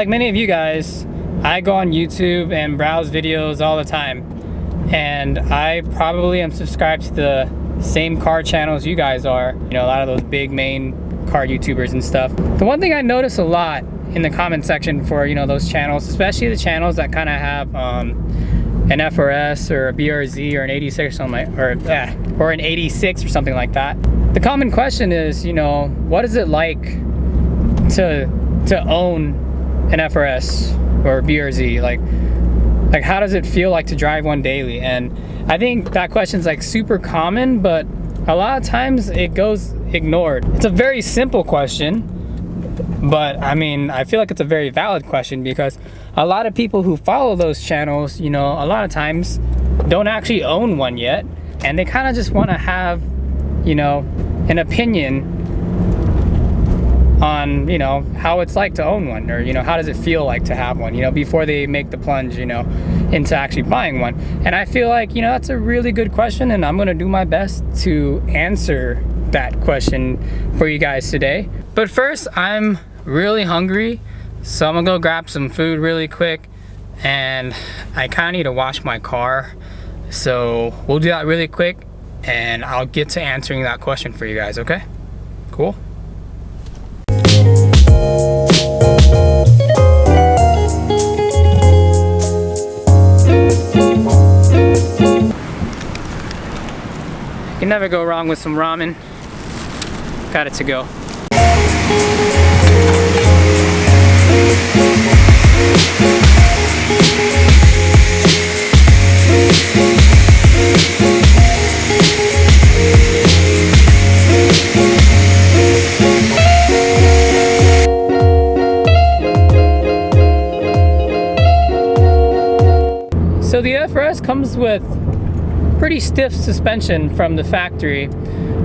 like many of you guys, I go on YouTube and browse videos all the time, and I probably am subscribed to the same car channels you guys are, you know, a lot of those big main car YouTubers and stuff. The one thing I notice a lot in the comment section for, you know, those channels, especially the channels that kind of have an FRS or a BRZ or an 86 or something like, or an 86 or something like that. The common question is, you know, what is it like to own an FRS or BRZ? Like how does it feel like to drive one daily? And I think that question's like super common, but a lot of times it goes ignored. It's a very simple question, but I mean, I feel like it's a very valid question because a lot of people who follow those channels, you know, a lot of times don't actually own one yet, and they kind of just want to have, you know, an opinion on, you know, how it's like to own one, or, you know, how does it feel like to have one, you know, before they make the plunge, you know, into actually buying one. And I feel like, you know, that's a really good question, and I'm gonna do my best to answer that question for you guys today. But first, I'm really hungry, so I'm gonna go grab some food really quick, and I kind of need to wash my car, so we'll do that really quick and I'll get to answering that question for you guys. Okay, cool. You never go wrong with some ramen. Got it to go. So the FRS comes with pretty stiff suspension from the factory.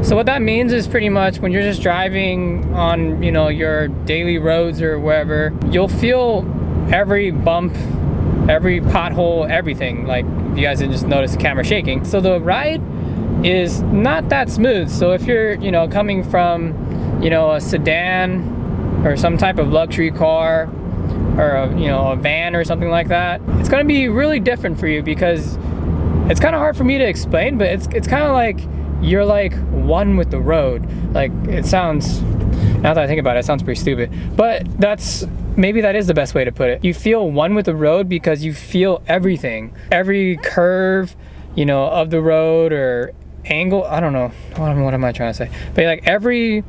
So what that means is pretty much when you're just driving on, you know, your daily roads or wherever, you'll feel every bump, every pothole, everything. Like, you guys didn't just notice the camera shaking. So the ride is not that smooth. So if you're, you know, coming from, you know, a sedan or some type of luxury car, or a, you know, a van or something like that, it's gonna be really different for you, because it's kind of hard for me to explain, but it's kind of like you're like one with the road. Like, it sounds, now that I think about it, it sounds pretty stupid, but maybe that is the best way to put it. You feel one with the road because you feel everything, every curve, you know, of the road or angle. I don't know, what am I trying to say? But like every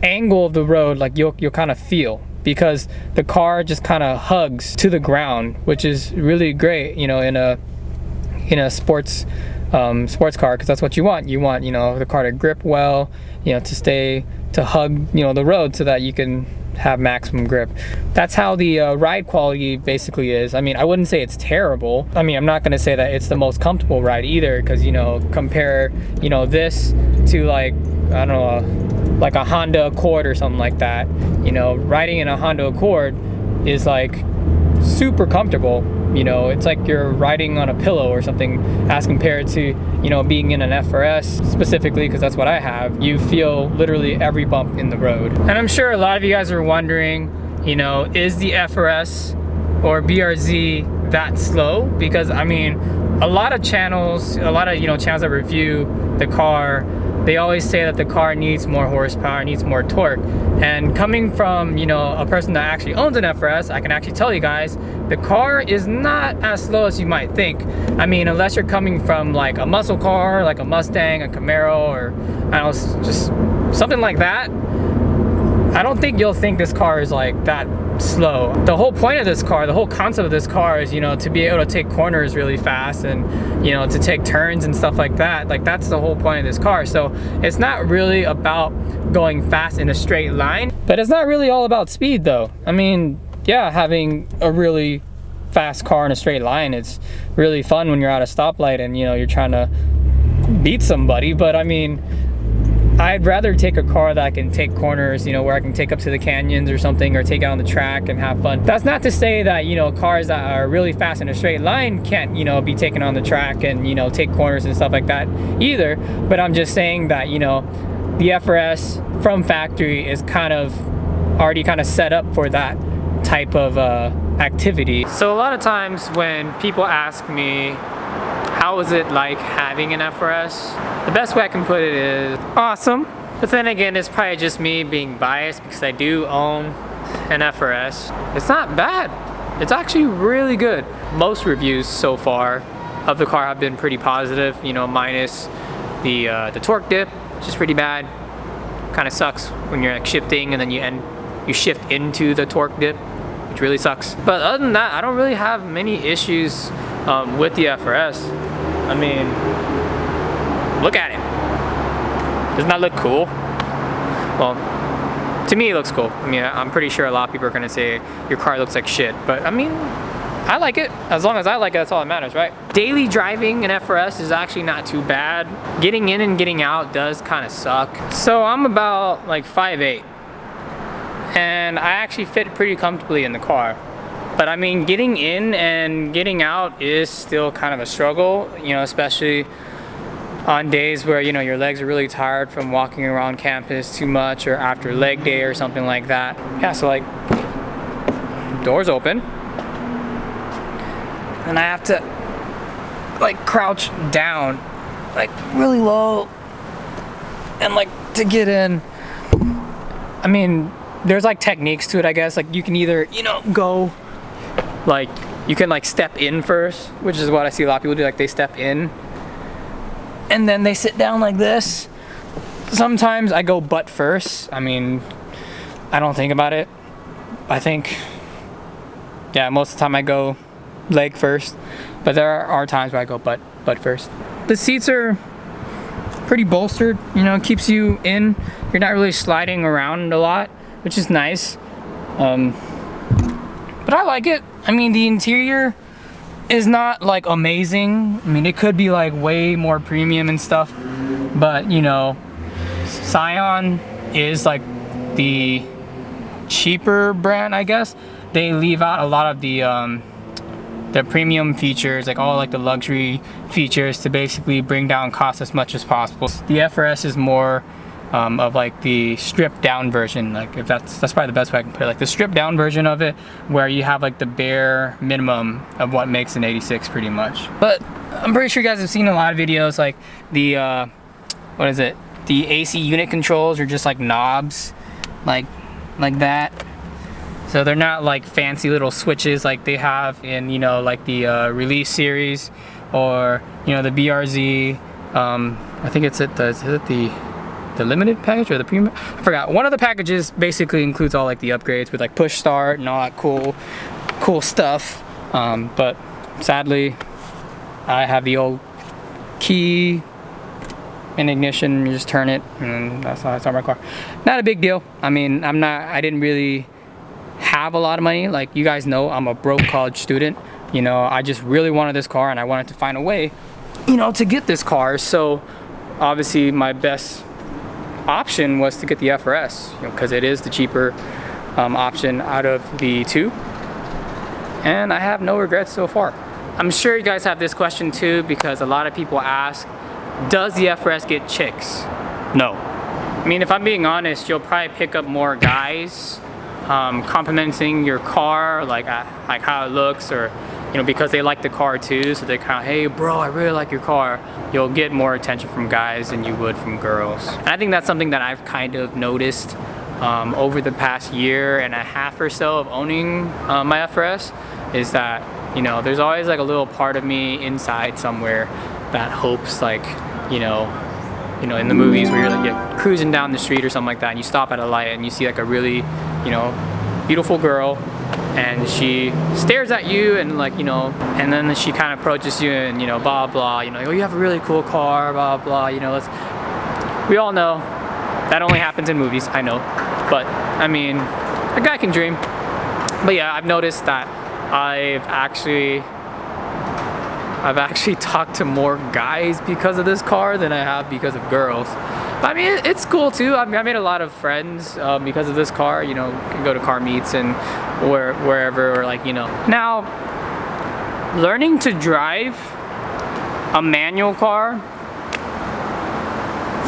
angle of the road, like you'll kind of feel, because the car just kind of hugs to the ground, which is really great, you know, in a sports car, because that's what you want. You want, you know, the car to grip well, you know, to hug, you know, the road so that you can have maximum grip. That's how the ride quality basically is. I mean, I wouldn't say it's terrible. I mean, I'm not gonna say that it's the most comfortable ride either, because, you know, compare, you know, this to like, I don't know, like a Honda Accord or something like that. You know, riding in a Honda Accord is like super comfortable. You know, it's like you're riding on a pillow or something, as compared to, you know, being in an FRS specifically, because that's what I have. You feel literally every bump in the road. And I'm sure a lot of you guys are wondering, you know, is the FRS or BRZ that slow? Because I mean, a lot of channels, you know, channels that review the car, they always say that the car needs more horsepower, needs more torque. And coming from, you know, a person that actually owns an FRS, I can actually tell you guys, the car is not as slow as you might think. I mean, unless you're coming from like a muscle car, like a Mustang, a Camaro, or I don't know, just something like that, I don't think you'll think this car is like that slow. The whole point of this car, the whole concept of this car is, you know, to be able to take corners really fast, and, you know, to take turns and stuff like that. Like, that's the whole point of this car. So it's not really about going fast in a straight line, but it's not really all about speed though. I mean, yeah, having a really fast car in a straight line, it's really fun when you're at a stoplight and, you know, you're trying to beat somebody. But I mean, I'd rather take a car that can take corners, you know, where I can take up to the canyons or something, or take it on the track and have fun. That's not to say that, you know, cars that are really fast in a straight line can't, you know, be taken on the track and, you know, take corners and stuff like that either. But I'm just saying that, you know, the FRS from factory is kind of already kind of set up for that type of activity. So a lot of times when people ask me, how is it like having an FRS? The best way I can put it is awesome. But then again, it's probably just me being biased because I do own an FRS. It's not bad. It's actually really good. Most reviews so far of the car have been pretty positive, you know, minus the torque dip, which is pretty bad. Kind of sucks when you're like shifting and then you shift into the torque dip, which really sucks. But other than that, I don't really have many issues with the FRS. I mean, look at it. Doesn't that look cool? Well, to me it looks cool. I mean, I'm pretty sure a lot of people are gonna say your car looks like shit, but I mean, I like it. As long as I like it, that's all that matters, right? Daily driving an FRS is actually not too bad. Getting in and getting out does kind of suck. So I'm about like 5'8", and I actually fit pretty comfortably in the car. But I mean, getting in and getting out is still kind of a struggle, you know, especially on days where, you know, your legs are really tired from walking around campus too much, or after leg day or something like that. Yeah, so like, doors open, and I have to like crouch down, like really low, and like to get in. I mean, there's like techniques to it, I guess. Like you can either, you know, go, like you can like step in first, which is what I see a lot of people do. Like they step in and then they sit down like this. Sometimes I go butt first. I mean, I don't think about it. I think, yeah, most of the time I go leg first, but there are times where I go butt first. The seats are pretty bolstered, you know, keeps you in. You're not really sliding around a lot, which is nice. But I like it. I mean, the interior is not like amazing. I mean, it could be like way more premium and stuff, but you know, Scion is like the cheaper brand, I guess. They leave out a lot of the premium features, like all like the luxury features, to basically bring down costs as much as possible. The FRS is more of like the stripped down version, like if that's probably the best way I can put it, like the stripped down version of it, where you have like the bare minimum of what makes an 86 pretty much. But I'm pretty sure you guys have seen a lot of videos like the what is it, the AC unit controls are just like knobs, like that. So they're not like fancy little switches like they have in, you know, like the Release series, or you know, the BRZ. I think it's at the limited package or the premium, I forgot. One of the packages basically includes all like the upgrades with like push start and all that cool stuff. But sadly, I have the old key and ignition. You just turn it, and that's how I start my car. Not a big deal. I mean, I didn't really have a lot of money. Like you guys know, I'm a broke college student. You know, I just really wanted this car, and I wanted to find a way, you know, to get this car. So obviously my best option was to get the FRS, you know, because it is the cheaper option out of the two, and I have no regrets so far. I'm sure you guys have this question too, because a lot of people ask, does the FRS get chicks? No. I mean, if I'm being honest, you'll probably pick up more guys complimenting your car, like how it looks, or you know, because they like the car too, so they kind of, hey bro, I really like your car. You'll get more attention from guys than you would from girls. And I think that's something that I've kind of noticed over the past year and a half or so of owning my FRS, is that, you know, there's always like a little part of me inside somewhere that hopes, like, you know, in the movies where you're like cruising down the street or something like that, and you stop at a light and you see like a really, you know, beautiful girl, and she stares at you, and like, you know, and then she kind of approaches you and, you know, blah blah, you know, oh, you have a really cool car, blah blah, you know, we all know that only happens in movies, I know, but I mean, a guy can dream. But yeah, I've noticed that I've actually talked to more guys because of this car than I have because of girls. But I mean, it's cool too. I mean, I made a lot of friends because of this car. You know, can go to car meets and wherever, or like, you know. Now, learning to drive a manual car,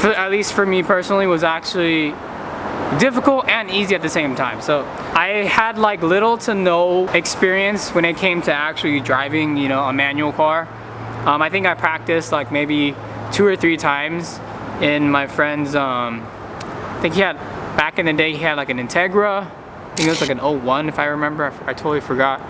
at least for me personally, was actually difficult and easy at the same time. So I had like little to no experience when it came to actually driving, you know, a manual car. I think I practiced like maybe 2 or 3 times in my friend's, I think he had, back in the day, he had like an Integra. I think it was like an 01 if I remember. I totally forgot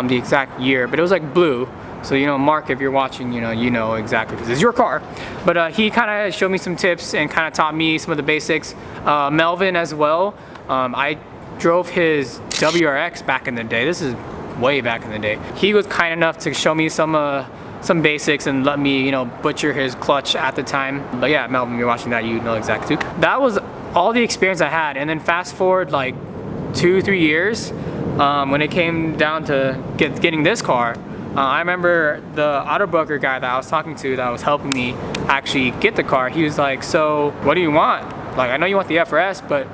the exact year, but it was like blue. So, you know, Mark, if you're watching, you know exactly, because it's your car. But he kind of showed me some tips and kind of taught me some of the basics. Melvin as well. I drove his WRX back in the day. This is way back in the day. He was kind enough to show me some basics and let me, you know, butcher his clutch at the time. But yeah, Melvin, if you're watching that, you know exactly too. That was all the experience I had. And then fast forward like 2-3 years, when it came down to getting this car, I remember the auto broker guy that I was talking to that was helping me actually get the car. He was like, so what do you want? Like, I know you want the FRS, but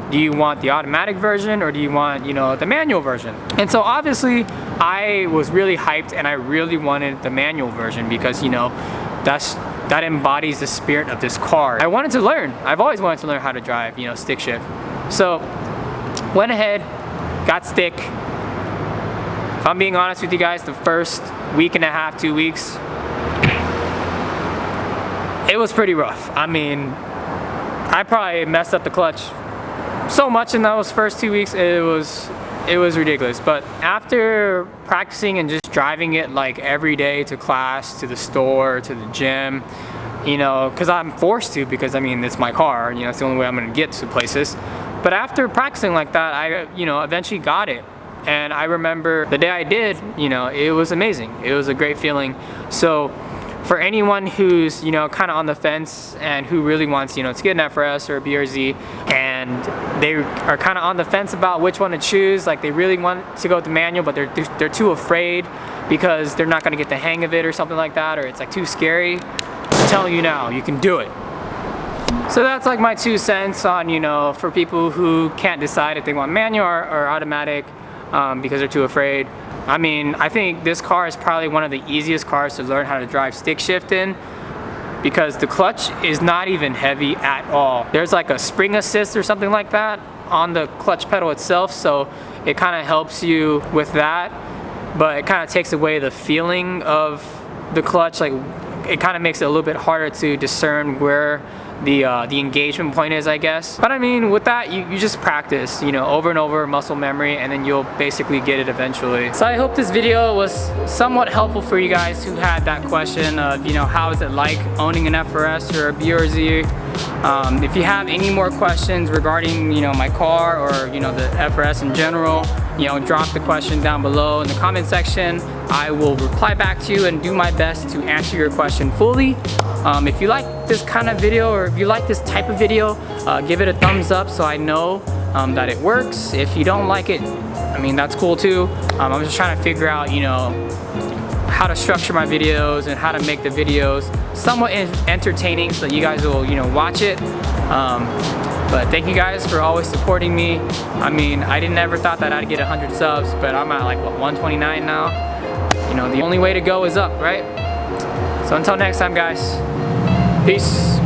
do you want the automatic version or do you want, you know, the manual version? And so obviously I was really hyped and I really wanted the manual version because, you know, that embodies the spirit of this car. I wanted to learn. I've always wanted to learn how to drive, you know, stick shift. So went ahead, got stick. If I'm being honest with you guys, the first week and a half, 2 weeks, it was pretty rough. I mean, I probably messed up the clutch so much in those first 2 weeks, it was ridiculous. But after practicing and just driving it like every day to class, to the store, to the gym, you know, because I'm forced to, because I mean, it's my car, you know, it's the only way I'm gonna get to places. But after practicing like that, I, you know, eventually got it. And I remember the day I did, you know, it was amazing. It was a great feeling. So for anyone who's, you know, kind of on the fence and who really wants, you know, to get an FRS or a BRZ, and they are kind of on the fence about which one to choose, like they really want to go with the manual, but they're too afraid because they're not going to get the hang of it or something like that, or it's like too scary, I'm telling you now, you can do it. So that's like my 2 cents on, you know, for people who can't decide if they want manual or automatic because they're too afraid. I mean, I think this car is probably one of the easiest cars to learn how to drive stick shift in because the clutch is not even heavy at all. There's like a spring assist or something like that on the clutch pedal itself, so it kind of helps you with that, but it kind of takes away the feeling of the clutch. Like, it kind of makes it a little bit harder to discern where the engagement point is, I guess. But I mean, with that, you just practice, you know, over and over, muscle memory, and then you'll basically get it eventually. So I hope this video was somewhat helpful for you guys who had that question of, you know, how is it like owning an FRS or a BRZ? If you have any more questions regarding, you know, my car or, you know, the FRS in general, you know, drop the question down below in the comment section. I will reply back to you and do my best to answer your question fully. If you like this kind of video, or if you like this type of video, give it a thumbs up so I know that it works. If you don't like it, I mean, that's cool too. I'm just trying to figure out, you know, how to structure my videos and how to make the videos somewhat entertaining so that you guys will, you know, watch it. But thank you guys for always supporting me. I mean, I never thought that I'd get 100 subs, but I'm at like, what, 129 now? You know, the only way to go is up, right? So until next time, guys, peace.